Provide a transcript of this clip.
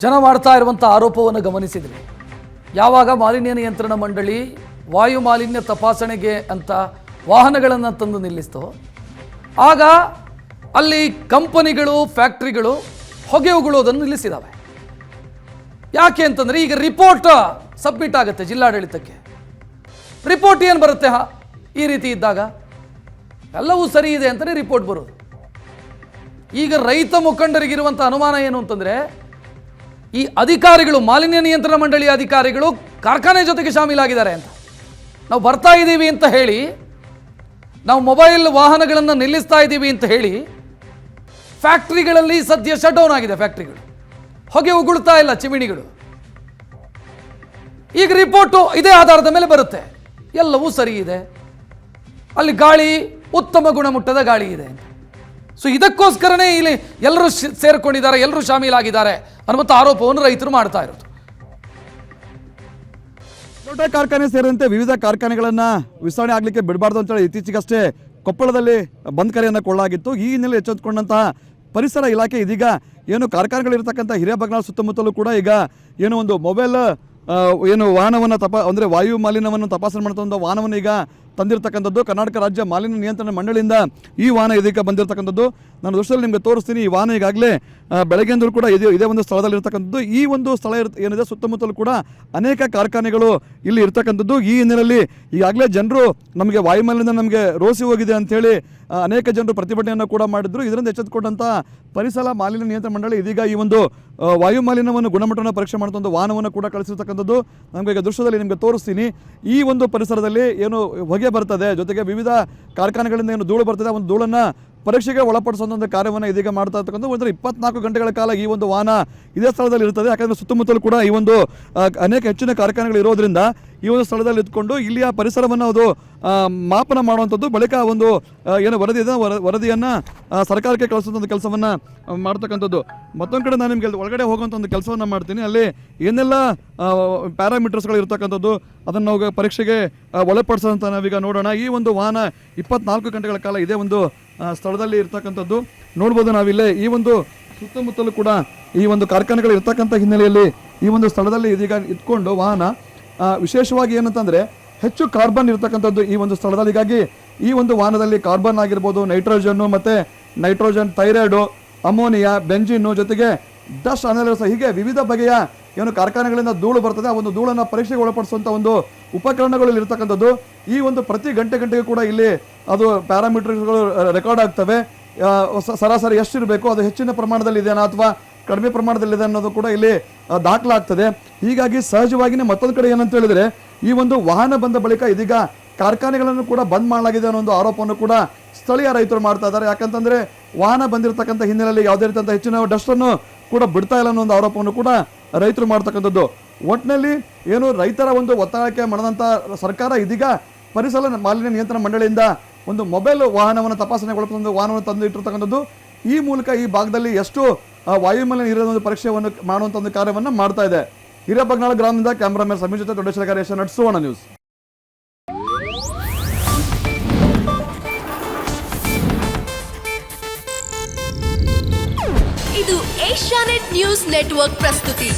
ಜನ ಮಾಡ್ತಾ ಇರುವಂಥ ಆರೋಪವನ್ನು ಗಮನಿಸಿದರೆ ಯಾವಾಗ ಮಾಲಿನ್ಯ ನಿಯಂತ್ರಣ ಮಂಡಳಿ ವಾಯು ಮಾಲಿನ್ಯ ತಪಾಸಣೆಗೆ ಅಂತ ವಾಹನಗಳನ್ನು ತಂದು ನಿಲ್ಲಿಸ್ತೋ ಆಗ ಅಲ್ಲಿ ಕಂಪನಿಗಳು ಫ್ಯಾಕ್ಟ್ರಿಗಳು ಹೊಗೆ ಉಗುಳೋದನ್ನು ನಿಲ್ಲಿಸಿದಾವೆ. ಯಾಕೆ ಅಂತಂದರೆ ಈಗ ರಿಪೋರ್ಟ್ ಸಬ್ಮಿಟ್ ಆಗುತ್ತೆ ಜಿಲ್ಲಾಡಳಿತಕ್ಕೆ. ರಿಪೋರ್ಟ್ ಏನು ಬರುತ್ತೆ ಈ ರೀತಿ ಇದ್ದಾಗ ಎಲ್ಲವೂ ಸರಿ ಇದೆ ಅಂತಲೇ ರಿಪೋರ್ಟ್ ಬರೋದು. ಈಗ ರೈತ ಮುಖಂಡರಿಗಿರುವಂಥ ಅನುಮಾನ ಏನು ಅಂತಂದರೆ ಈ ಅಧಿಕಾರಿಗಳು ಮಾಲಿನ್ಯ ನಿಯಂತ್ರಣ ಮಂಡಳಿಯ ಅಧಿಕಾರಿಗಳು ಕಾರ್ಖಾನೆ ಜೊತೆಗೆ ಶಾಮೀಲಾಗಿದ್ದಾರೆ ಅಂತ. ನಾವು ಬರ್ತಾ ಇದ್ದೀವಿ ಅಂತ ಹೇಳಿ, ನಾವು ಮೊಬೈಲ್ ವಾಹನಗಳನ್ನು ನಿಲ್ಲಿಸ್ತಾ ಇದ್ದೀವಿ ಅಂತ ಹೇಳಿ ಫ್ಯಾಕ್ಟ್ರಿಗಳಲ್ಲಿ ಸದ್ಯ ಶಟ್ ಡೌನ್ ಆಗಿದೆ. ಫ್ಯಾಕ್ಟ್ರಿಗಳು ಹೊಗೆ ಉಗುಳ್ತಾ ಇಲ್ಲ, ಚಿಮಿಣಿಗಳು. ಈಗ ರಿಪೋರ್ಟು ಇದೇ ಆಧಾರದ ಮೇಲೆ ಬರುತ್ತೆ, ಎಲ್ಲವೂ ಸರಿ ಇದೆ, ಅಲ್ಲಿ ಗಾಳಿ ಉತ್ತಮ ಗುಣಮಟ್ಟದ ಗಾಳಿ ಇದೆ ಅಂತ. ಸೊ ಇದಕ್ಕೋಸ್ಕರನೇ ಇಲ್ಲಿ ಎಲ್ಲರೂ ಸೇರ್ಕೊಂಡಿದ್ದಾರೆ, ಎಲ್ಲರೂ ಶಾಮೀಲಾಗಿದ್ದಾರೆ ಅನ್ನುವಂಥ ಆರೋಪವನ್ನು ರೈತರು ಮಾಡ್ತಾ ಇರೋದು. ದೊಡ್ಡ ಕಾರ್ಖಾನೆ ಸೇರಿದಂತೆ ವಿವಿಧ ಕಾರ್ಖಾನೆಗಳನ್ನು ವಿಸ್ತರಣೆ ಆಗಲಿಕ್ಕೆ ಬಿಡಬಾರ್ದು ಅಂತೇಳಿ ಇತ್ತೀಚೆಗಷ್ಟೇ ಕೊಪ್ಪಳದಲ್ಲಿ ಬಂದ್ ಕರೆಯನ್ನು ಕೊಳ್ಳಲಾಗಿತ್ತು. ಈ ಹಿನ್ನೆಲೆ ಎಚ್ಚೆತ್ತುಕೊಂಡಂತಹ ಪರಿಸರ ಇಲಾಖೆ ಇದೀಗ ಏನು ಕಾರ್ಖಾನೆಗಳಿರ್ತಕ್ಕಂಥ ಹಿರೇಬಗನಾಳ ಸುತ್ತಮುತ್ತಲೂ ಕೂಡ ಈಗ ಏನು ಒಂದು ಮೊಬೈಲ್ ಏನು ವಾಹನವನ್ನು ಅಂದರೆ ವಾಯು ಮಾಲಿನ್ಯವನ್ನು ತಪಾಸಣೆ ಮಾಡ್ತಾ ಒಂದು ವಾಹನವನ್ನು ಈಗ ತಂದಿರತಕ್ಕಂಥದ್ದು. ಕರ್ನಾಟಕ ರಾಜ್ಯ ಮಾಲಿನ್ಯ ನಿಯಂತ್ರಣ ಮಂಡಳಿಯಿಂದ ಈ ವಾಹನ ಇದಕ್ಕೆ ಬಂದಿರತಕ್ಕಂಥದ್ದು. ನಾನು ದೃಶ್ಯದಲ್ಲಿ ನಿಮಗೆ ತೋರಿಸ್ತೀನಿ. ಈ ವಾಹನ ಈಗಾಗಲೇ ಬೆಳಗ್ಗೆಂದಲೂ ಕೂಡ ಇದೇ ಒಂದು ಸ್ಥಳದಲ್ಲಿ ಇರ್ತಕ್ಕಂಥದ್ದು. ಈ ಒಂದು ಸ್ಥಳ ಏನಿದೆ ಸುತ್ತಮುತ್ತಲೂ ಕೂಡ ಅನೇಕ ಕಾರ್ಖಾನೆಗಳು ಇಲ್ಲಿ ಇರ್ತಕ್ಕಂಥದ್ದು. ಈ ಹಿನ್ನೆಲೆಯಲ್ಲಿ ಈಗಾಗಲೇ ಜನರು ನಮಗೆ ವಾಯುಮಾಲಿನ್ಯ ನಮಗೆ ರೋಸಿ ಹೋಗಿದೆ ಅಂಥೇಳಿ ಅನೇಕ ಜನರು ಪ್ರತಿಭಟನೆಯನ್ನು ಕೂಡ ಮಾಡಿದ್ರು. ಇದರಿಂದ ಎಚ್ಚೆತ್ತುಕೊಂಡಂಥ ಪರಿಸರ ಮಾಲಿನ್ಯ ನಿಯಂತ್ರಣ ಮಂಡಳಿ ಇದೀಗ ಈ ಒಂದು ವಾಯು ಮಾಲಿನ್ಯವನ್ನು ಗುಣಮಟ್ಟವನ್ನು ಪರೀಕ್ಷೆ ಮಾಡುವಂಥ ಒಂದು ವಾಹನವನ್ನು ಕೂಡ ಕಳಿಸಿರ್ತಕ್ಕಂಥದ್ದು. ನಮಗೆ ಈಗ ದೃಶ್ಯದಲ್ಲಿ ನಿಮಗೆ ತೋರಿಸ್ತೀನಿ. ಈ ಒಂದು ಪರಿಸರದಲ್ಲಿ ಏನು ಹೊಗೆ ಬರ್ತದೆ, ಜೊತೆಗೆ ವಿವಿಧ ಕಾರ್ಖಾನೆಗಳಿಂದ ಏನು ಧೂಳು ಬರ್ತದೆ, ಒಂದು ಧೂಳನ್ನು ಪರೀಕ್ಷೆಗೆ ಒಳಪಡಿಸುವಂಥ ಒಂದು ಕಾರ್ಯವನ್ನು ಇದೀಗ ಮಾಡ್ತಾ ಇರ್ತಕ್ಕಂಥ. ಒಂದು 24 ಗಂಟೆಗಳ ಕಾಲ ಈ ಒಂದು ವಾಹನ ಇದೇ ಸ್ಥಳದಲ್ಲಿ ಇರ್ತದೆ. ಯಾಕಂದರೆ ಸುತ್ತಮುತ್ತಲೂ ಕೂಡ ಈ ಒಂದು ಅನೇಕ ಹೆಚ್ಚಿನ ಕಾರ್ಖಾನೆಗಳು ಇರೋದ್ರಿಂದ ಈ ಒಂದು ಸ್ಥಳದಲ್ಲಿ ಇದ್ಕೊಂಡು ಇಲ್ಲಿಯ ಪರಿಸರವನ್ನು ಅದು ಮಾಪನ ಮಾಡುವಂಥದ್ದು. ಬಳಿಕ ಒಂದು ಏನು ವರದಿ ಇದೆ, ವರದಿಯನ್ನು ಸರ್ಕಾರಕ್ಕೆ ಕಳಿಸುವಂಥ ಕೆಲಸವನ್ನು ಮಾಡ್ತಕ್ಕಂಥದ್ದು. ಮತ್ತೊಂದು ಕಡೆ ನಾನು ನಿಮಗೆ ಒಳಗಡೆ ಹೋಗುವಂಥ ಒಂದು ಕೆಲಸವನ್ನು ಮಾಡ್ತೀನಿ. ಅಲ್ಲಿ ಏನೆಲ್ಲ ಪ್ಯಾರಾಮೀಟರ್ಸ್ಗಳು ಇರ್ತಕ್ಕಂಥದ್ದು ಅದನ್ನು ನಾವು ಪರೀಕ್ಷೆಗೆ ಒಳಪಡಿಸೋಂಥ ನಾವೀಗ ನೋಡೋಣ. ಈ ಒಂದು ವಾಹನ 24 ಗಂಟೆಗಳ ಕಾಲ ಇದೇ ಒಂದು ಸ್ಥಳದಲ್ಲಿ ಇರ್ತಕ್ಕಂಥದ್ದು ನೋಡ್ಬೋದು ನಾವಿಲ್ಲೇ. ಈ ಒಂದು ಸುತ್ತಮುತ್ತಲೂ ಕೂಡ ಈ ಒಂದು ಕಾರ್ಖಾನೆಗಳು ಇರ್ತಕ್ಕಂಥ ಹಿನ್ನೆಲೆಯಲ್ಲಿ ಈ ಒಂದು ಸ್ಥಳದಲ್ಲಿ ಇದೀಗ ಇಟ್ಕೊಂಡು ವಾಹನ ವಿಶೇಷವಾಗಿ ಏನಂತಂದರೆ ಹೆಚ್ಚು ಕಾರ್ಬನ್ ಇರ್ತಕ್ಕಂಥದ್ದು ಈ ಒಂದು ಸ್ಥಳದಲ್ಲಿ. ಹೀಗಾಗಿ ಈ ಒಂದು ವಾಹನದಲ್ಲಿ ಕಾರ್ಬನ್ ಆಗಿರ್ಬೋದು, ನೈಟ್ರೋಜನ್ನು ಮತ್ತು ನೈಟ್ರೋಜನ್, ಥೈರಾಯ್ಡು, ಅಮೋನಿಯಾ, ಬೆಂಜಿನ್ನು, ಜೊತೆಗೆ ಡಸ್ಟ್ ಅನಾಲಿಸಿಸ್, ಹೀಗೆ ವಿವಿಧ ಬಗೆಯ ಏನು ಕಾರ್ಖಾನೆಗಳಿಂದ ಧೂಳು ಬರ್ತದೆ ಆ ಒಂದು ಧೂಳನ್ನು ಪರೀಕ್ಷೆಗೆ ಒಳಪಡಿಸುವಂಥ ಒಂದು ಉಪಕರಣಗಳು ಇರ್ತಕ್ಕಂಥದ್ದು. ಈ ಒಂದು ಪ್ರತಿ ಗಂಟೆಗೆ ಕೂಡ ಇಲ್ಲಿ ಅದು ಪ್ಯಾರಾಮೀಟರ್ಗಳು ರೆಕಾರ್ಡ್ ಆಗ್ತವೆ. ಸರಾಸರಿ ಎಷ್ಟಿರಬೇಕು, ಅದು ಹೆಚ್ಚಿನ ಪ್ರಮಾಣದಲ್ಲಿ ಇದೆಯಾ ಅಥವಾ ಕಡಿಮೆ ಪ್ರಮಾಣದಲ್ಲಿದೆ ಅನ್ನೋದು ಕೂಡ ಇಲ್ಲಿ ದಾಖಲಾಗ್ತದೆ. ಹೀಗಾಗಿ ಸಹಜವಾಗಿಯೇ ಮತ್ತೊಂದು ಕಡೆ ಏನಂತ ಹೇಳಿದರೆ ಈ ಒಂದು ವಾಹನ ಬಂದ ಬಳಿಕ ಇದೀಗ ಕಾರ್ಖಾನೆಗಳನ್ನು ಕೂಡ ಬಂದ್ ಮಾಡಲಾಗಿದೆ ಅನ್ನೋ ಒಂದು ಆರೋಪವನ್ನು ಕೂಡ ಸ್ಥಳೀಯ ರೈತರು ಮಾಡ್ತಾ ಇದ್ದಾರೆ. ಯಾಕಂತಂದರೆ ವಾಹನ ಬಂದಿರತಕ್ಕಂಥ ಹಿನ್ನೆಲೆಯಲ್ಲಿ ಯಾವುದೇ ರೀತಿಯಂಥ ಹೆಚ್ಚಿನ ಡಸ್ಟನ್ನು ಕೂಡ ಬಿಡ್ತಾ ಇಲ್ಲ ಅನ್ನೋ ಒಂದು ಆರೋಪವನ್ನು ಕೂಡ ರೈತರು ಮಾಡ್ತಕ್ಕಂಥದ್ದು. ಒಟ್ಟಿನಲ್ಲಿ ಏನು ರೈತರ ಒಂದು ಒತ್ತಾಯಕ್ಕೆ ಮಾಡಿದಂಥ ಸರ್ಕಾರ ಇದೀಗ ಪರಿಸರ ಮಾಲಿನ್ಯ ನಿಯಂತ್ರಣ ಮಂಡಳಿಯಿಂದ ಒಂದು ಮೊಬೈಲ್ ವಾಹನವನ್ನು ತಪಾಸಣೆಗೊಳಪಡಿಸುವ ವಾಹನವನ್ನು ತಂದು ಇಟ್ಟಿರ್ತಕ್ಕಂಥದ್ದು. ಈ ಮೂಲಕ ಈ ಭಾಗದಲ್ಲಿ ಎಷ್ಟು ವಾಯುಮಾಲಿನ್ಯ ಇರೋ ಒಂದು ಪರೀಕ್ಷೆಯನ್ನು ಮಾಡುವಂಥ ಒಂದು ಕಾರ್ಯವನ್ನು ಮಾಡ್ತಾ ಇದೆ. ಹಿರೇಬಗನಾಳ ಗ್ರಾಮದಿಂದ ಕ್ಯಾಮ್ರಾಮನ್ ಸಮೀರ್ ಜೊತೆ ದೊಡ್ಡ ಶೇಖರ್, ಸುವರ್ಣ ನ್ಯೂಸ್. ಇದು ಏಷ್ಯಾನೆಟ್ ನ್ಯೂಸ್ ನೆಟ್ವರ್ಕ್ ಪ್ರಸ್ತುತಿ.